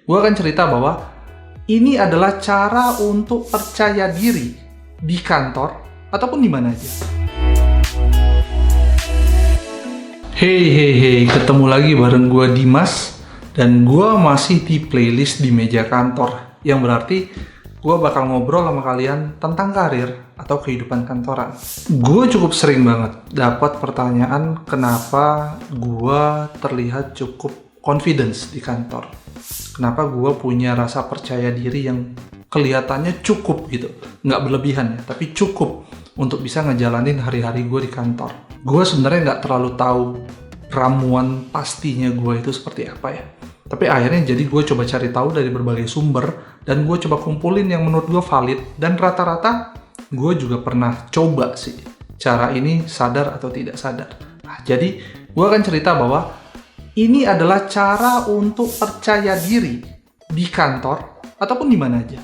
gue akan cerita bahwa ini adalah cara untuk percaya diri di kantor ataupun di mana aja. Hey, ketemu lagi bareng gue Dimas, dan gue masih di playlist di meja kantor, yang berarti gue bakal ngobrol sama kalian tentang karir atau kehidupan kantoran. Gue cukup sering banget dapat pertanyaan kenapa gue terlihat cukup confidence di kantor. Kenapa gue punya rasa percaya diri yang kelihatannya cukup gitu. Nggak berlebihan ya, tapi cukup untuk bisa ngejalanin hari-hari gue di kantor. Gue sebenarnya nggak terlalu tahu ramuan pastinya gue itu seperti apa ya. Tapi akhirnya jadi gue coba cari tahu dari berbagai sumber, dan gue coba kumpulin yang menurut gue valid, dan rata-rata gue juga pernah coba sih cara ini sadar atau tidak sadar. Nah, jadi gue akan cerita bahwa ini adalah cara untuk percaya diri di kantor ataupun di mana aja.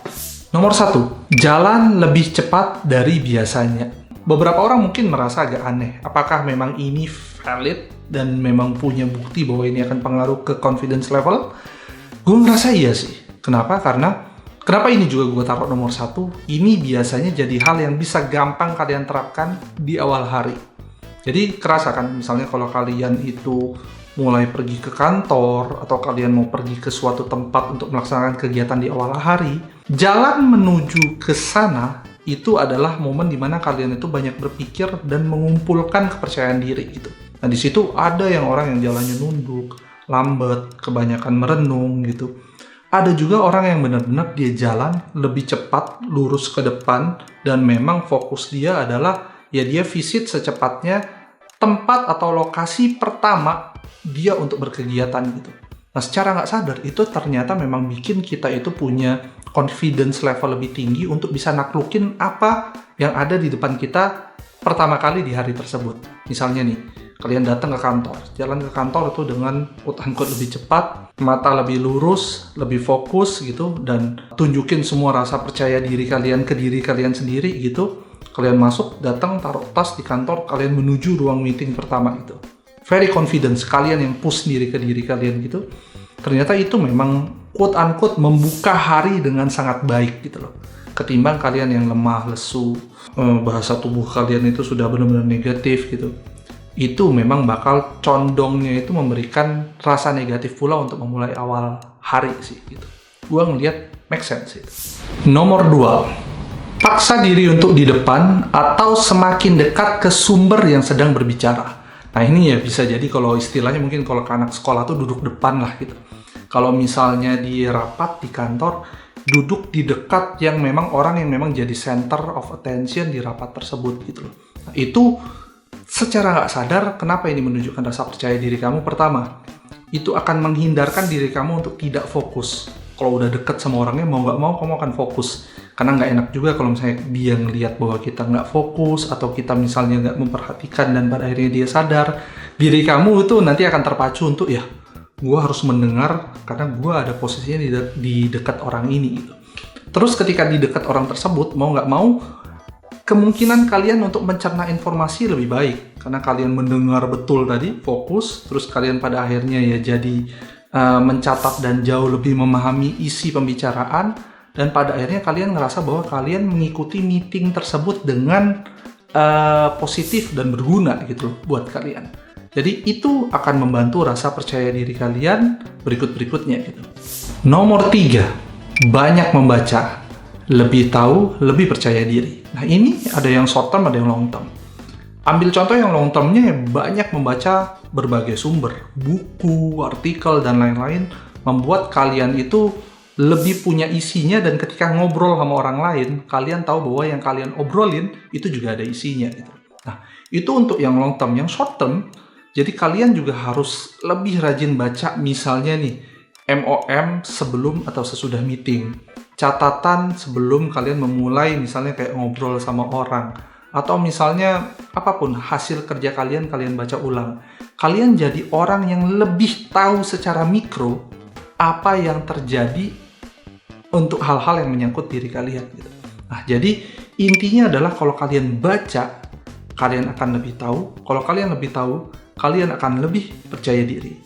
Nomor 1, jalan lebih cepat dari biasanya. Beberapa orang mungkin merasa agak aneh, apakah memang ini valid dan memang punya bukti bahwa ini akan pengaruh ke confidence level? Gue ngerasa iya sih. Kenapa? Kenapa ini juga gue taruh nomor 1? Ini biasanya jadi hal yang bisa gampang kalian terapkan di awal hari. Jadi kerasa kan, misalnya kalau kalian itu mulai pergi ke kantor, atau kalian mau pergi ke suatu tempat untuk melaksanakan kegiatan di awal hari, jalan menuju ke sana itu adalah momen dimana kalian itu banyak berpikir dan mengumpulkan kepercayaan diri gitu. Nah, di situ ada yang orang yang jalannya nunduk, lambat, kebanyakan merenung gitu. Ada juga orang yang benar-benar dia jalan lebih cepat, lurus ke depan, dan memang fokus dia adalah ya dia visit secepatnya tempat atau lokasi pertama dia untuk berkegiatan gitu. Nah, secara nggak sadar itu ternyata memang bikin kita itu punya confidence level lebih tinggi untuk bisa naklukin apa yang ada di depan kita pertama kali di hari tersebut. Misalnya nih, kalian datang ke kantor, jalan ke kantor itu dengan quote-unquote lebih cepat, mata lebih lurus, lebih fokus gitu, dan tunjukin semua rasa percaya diri kalian ke diri kalian sendiri gitu. Kalian masuk, datang, taruh tas di kantor, kalian menuju ruang meeting pertama gitu. Very confidence, kalian yang push diri ke diri kalian gitu. Ternyata itu memang quote-unquote membuka hari dengan sangat baik gitu loh. Ketimbang kalian yang lemah, lesu, bahasa tubuh kalian itu sudah benar-benar negatif gitu. Itu memang bakal condongnya itu memberikan rasa negatif pula untuk memulai awal hari sih gitu. Gua ngelihat make sense itu. Nomor 2, paksa diri untuk di depan atau semakin dekat ke sumber yang sedang berbicara. Nah, ini ya bisa jadi kalau istilahnya mungkin kalau ke anak sekolah tuh duduk depan lah gitu. Kalau misalnya di rapat di kantor, duduk di dekat yang memang orang yang memang jadi center of attention di rapat tersebut gitu loh. Nah, itu secara nggak sadar, kenapa ini menunjukkan rasa percaya diri kamu? Pertama, itu akan menghindarkan diri kamu untuk tidak fokus. Kalau udah deket sama orangnya, mau nggak mau kamu akan fokus. Karena nggak enak juga kalau misalnya dia ngelihat bahwa kita nggak fokus, atau kita misalnya nggak memperhatikan, dan pada akhirnya dia sadar, diri kamu itu nanti akan terpacu untuk ya, gue harus mendengar karena gue ada posisinya di dekat orang ini gitu. Terus ketika di dekat orang tersebut, mau nggak mau, kemungkinan kalian untuk mencerna informasi lebih baik. Karena kalian mendengar betul tadi, fokus, terus kalian pada akhirnya ya jadi mencatat dan jauh lebih memahami isi pembicaraan, dan pada akhirnya kalian ngerasa bahwa kalian mengikuti meeting tersebut dengan positif dan berguna gitu loh buat kalian. Jadi itu akan membantu rasa percaya diri kalian berikut-berikutnya gitu. Nomor 3, banyak membaca. Lebih tahu, lebih percaya diri. Nah, ini ada yang short term, ada yang long term. Ambil contoh yang long termnya, banyak membaca berbagai sumber, buku, artikel, dan lain-lain, membuat kalian itu lebih punya isinya, dan ketika ngobrol sama orang lain, kalian tahu bahwa yang kalian obrolin itu juga ada isinya gitu. Nah, itu untuk yang long term. Yang short term, jadi kalian juga harus lebih rajin baca, misalnya nih, MOM sebelum atau sesudah meeting, catatan sebelum kalian memulai misalnya kayak ngobrol sama orang, atau misalnya apapun hasil kerja kalian baca ulang. Kalian jadi orang yang lebih tahu secara mikro apa yang terjadi untuk hal-hal yang menyangkut diri kalian gitu. Nah, jadi intinya adalah kalau kalian baca, kalian akan lebih tahu. Kalau kalian lebih tahu, kalian akan lebih percaya diri.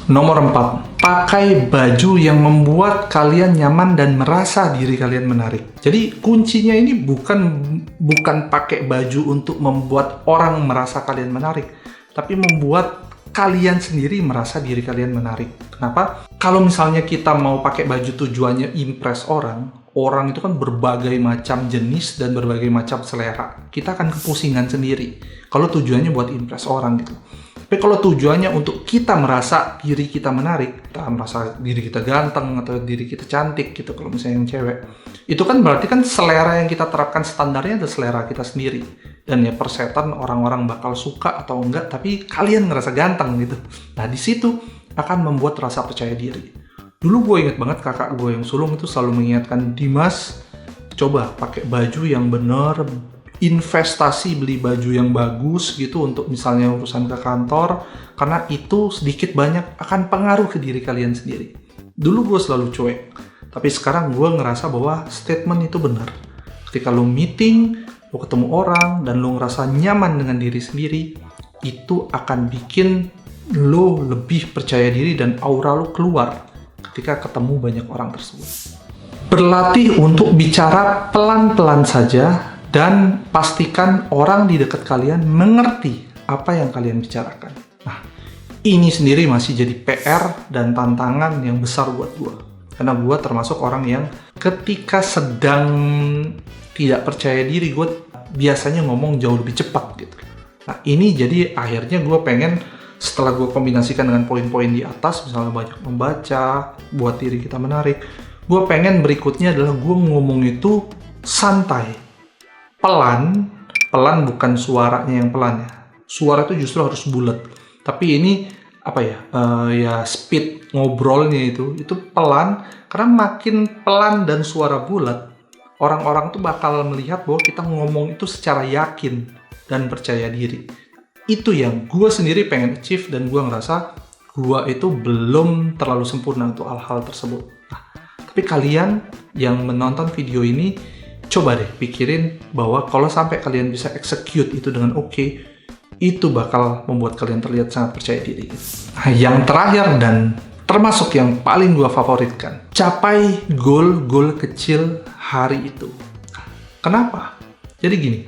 Nomor 4, pakai baju yang membuat kalian nyaman dan merasa diri kalian menarik. Jadi kuncinya ini bukan pakai baju untuk membuat orang merasa kalian menarik, tapi membuat kalian sendiri merasa diri kalian menarik. Kenapa? Kalau misalnya kita mau pakai baju tujuannya impress orang itu kan berbagai macam jenis dan berbagai macam selera. Kita akan kepusingan sendiri kalau tujuannya buat impress orang gitu. Tapi kalau tujuannya untuk kita merasa diri kita menarik, kita merasa diri kita ganteng atau diri kita cantik gitu, kalau misalnya yang cewek, itu kan berarti kan selera yang kita terapkan standarnya adalah selera kita sendiri. Dan ya persetan orang-orang bakal suka atau enggak, tapi kalian ngerasa ganteng gitu. Nah di situ akan membuat rasa percaya diri. Dulu gue inget banget kakak gue yang sulung itu selalu mengingatkan, Dimas, coba pakai baju yang bener, investasi beli baju yang bagus gitu untuk misalnya urusan ke kantor, karena itu sedikit banyak akan pengaruh ke diri kalian sendiri. Dulu gue selalu cuek, tapi sekarang gue ngerasa bahwa statement itu benar. Ketika lo meeting, lo ketemu orang, dan lo ngerasa nyaman dengan diri sendiri, itu akan bikin lo lebih percaya diri dan aura lo keluar ketika ketemu banyak orang tersebut. Berlatih untuk bicara pelan-pelan saja, dan pastikan orang di dekat kalian mengerti apa yang kalian bicarakan. Nah, ini sendiri masih jadi PR dan tantangan yang besar buat gue. Karena gue termasuk orang yang ketika sedang tidak percaya diri, gue biasanya ngomong jauh lebih cepat gitu. Nah, ini jadi akhirnya gue pengen, setelah gue kombinasikan dengan poin-poin di atas, misalnya banyak membaca, buat diri kita menarik, gue pengen berikutnya adalah gue ngomong itu santai. Pelan bukan suaranya yang pelan ya. Suara itu justru harus bulat. Tapi ini apa ya? Ya speed ngobrolnya itu pelan, karena makin pelan dan suara bulat, orang-orang tuh bakal melihat bahwa kita ngomong itu secara yakin dan percaya diri. Itu yang gue sendiri pengen achieve, dan gue ngerasa gue itu belum terlalu sempurna untuk hal-hal tersebut. Nah, tapi kalian yang menonton video ini, coba deh pikirin bahwa kalau sampai kalian bisa execute itu dengan oke, itu bakal membuat kalian terlihat sangat percaya diri. Nah, yang terakhir dan termasuk yang paling gue favoritkan, capai goal kecil hari itu. Kenapa? Jadi gini,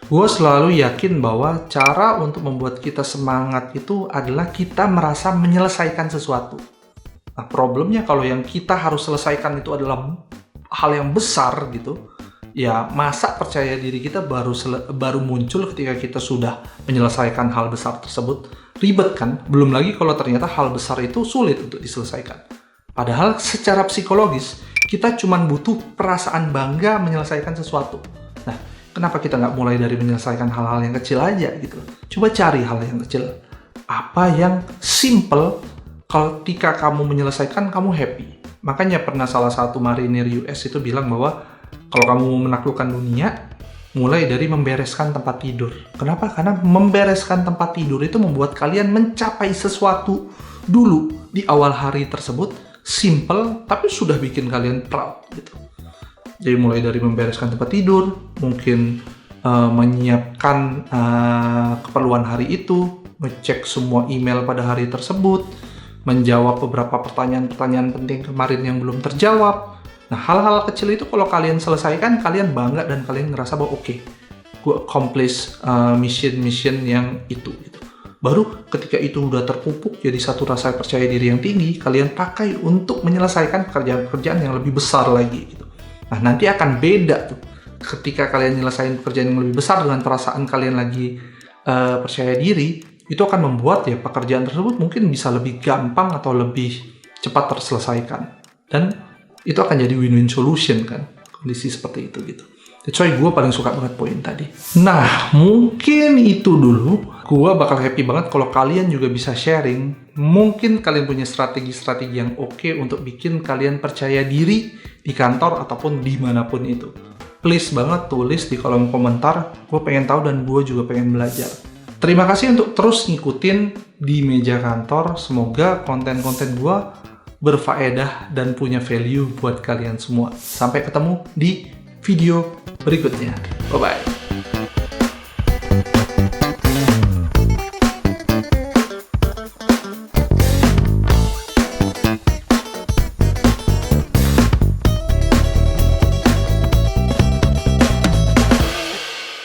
gue selalu yakin bahwa cara untuk membuat kita semangat itu adalah kita merasa menyelesaikan sesuatu. Nah, problemnya kalau yang kita harus selesaikan itu adalah hal yang besar gitu, ya masa percaya diri kita baru muncul ketika kita sudah menyelesaikan hal besar tersebut. Ribet kan? Belum lagi kalau ternyata hal besar itu sulit untuk diselesaikan. Padahal secara psikologis kita cuma butuh perasaan bangga menyelesaikan sesuatu. Nah, kenapa kita nggak mulai dari menyelesaikan hal-hal yang kecil aja gitu? Coba cari hal yang kecil. Apa yang simple, ketika kamu menyelesaikan kamu happy. Makanya pernah salah satu marinir US itu bilang bahwa kalau kamu mau menaklukkan dunia, mulai dari membereskan tempat tidur. Kenapa? Karena membereskan tempat tidur itu membuat kalian mencapai sesuatu dulu di awal hari tersebut. Simple, tapi sudah bikin kalian proud gitu. Jadi mulai dari membereskan tempat tidur, mungkin menyiapkan keperluan hari itu, ngecek semua email pada hari tersebut, menjawab beberapa pertanyaan-pertanyaan penting kemarin yang belum terjawab. Nah, hal-hal kecil itu kalau kalian selesaikan, kalian bangga dan kalian ngerasa bahwa oke, gue accomplish mission yang itu gitu. Baru ketika itu udah terpupuk jadi satu rasa percaya diri yang tinggi, kalian pakai untuk menyelesaikan pekerjaan-pekerjaan yang lebih besar lagi gitu. Nah, nanti akan beda tuh ketika kalian nyelesain pekerjaan yang lebih besar dengan perasaan kalian lagi percaya diri, itu akan membuat ya pekerjaan tersebut mungkin bisa lebih gampang atau lebih cepat terselesaikan. Dan itu akan jadi win-win solution kan, kondisi seperti itu gitu. That's why gue paling suka banget poin tadi. Nah, mungkin itu dulu. Gue bakal happy banget kalau kalian juga bisa sharing. Mungkin kalian punya strategi-strategi yang oke untuk bikin kalian percaya diri di kantor ataupun dimanapun itu. Please banget tulis di kolom komentar. Gue pengen tahu dan gue juga pengen belajar. Terima kasih untuk terus ngikutin di meja kantor. Semoga konten-konten gue berfaedah dan punya value buat kalian semua. Sampai ketemu di video berikutnya. Bye-bye.